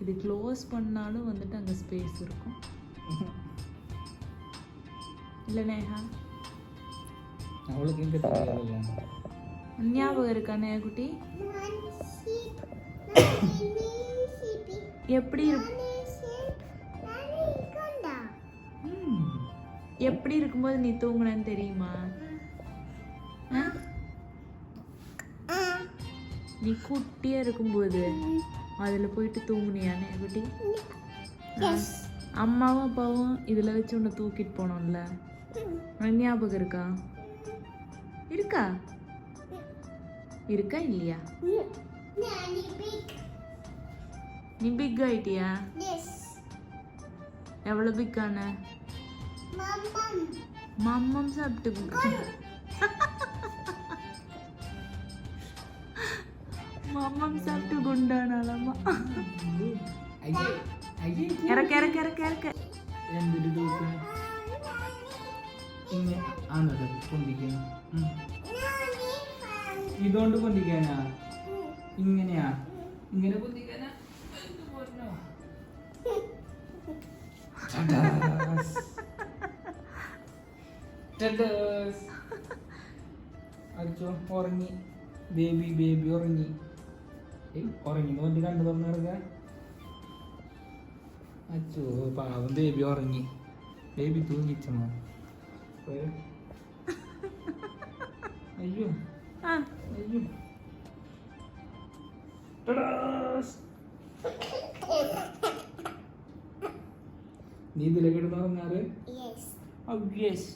இது க்ளோஸ் பண்ணாலும் வந்துட்டு அங்கே ஸ்பேஸ் இருக்கும் இல்லை நேஹா? அவளுக்கு எங்கே தெரியாதுல்ல. ஞாபகம் இருக்கா நேஹா குட்டி? எப்படி எப்படி இருக்கும்போது நீ தூங்குனன்னு தெரியுமா? நீ குட்டியா இருக்கும்போது அதில் போயிட்டு தூங்குனியானே குட்டி? அம்மாவும் அப்பாவும் இதில் வச்சு உன்னை தூக்கிட்டு போனோம்ல, ஞாபகம் இருக்கா? இருக்கா இருக்கா இல்லையா? நீ பிக் ஆயிட்டியா? எவ்வளோ பிக்கான? மம்மம் சாப்பிட்டு மம்மம் சாப்பிட்டு குண்டானாலம்மா. ഇറക്ക ഇറക്ക ഇറക്ക ഇറക്ക എന്തൊരു തൂക്ക് ഇങ്ങനെ ആണത് പൊന്തിക്കാൻ. ഇതുകൊണ്ട് പൊന്തിക്കാനാ? ഇങ്ങനെയാ? ഇങ്ങനെ പൊന്തിക്കാനാ? അടിച്ചോ, ഉറങ്ങി ബേബി. ബേബി ഉറങ്ങി. ഉറങ്ങി പറഞ്ഞ് കണ്ടു തുറന്നിറങ്ങ. അച്ചോ പാവം ബേബി ഉറങ്ങി. ബേബി തൂങ്ങിച്ചമ്മ. അയ്യോ അയ്യോ. നീ ഇതിലേക്ക് ഇടുന്ന പറഞ്ഞാല്? യെസ്.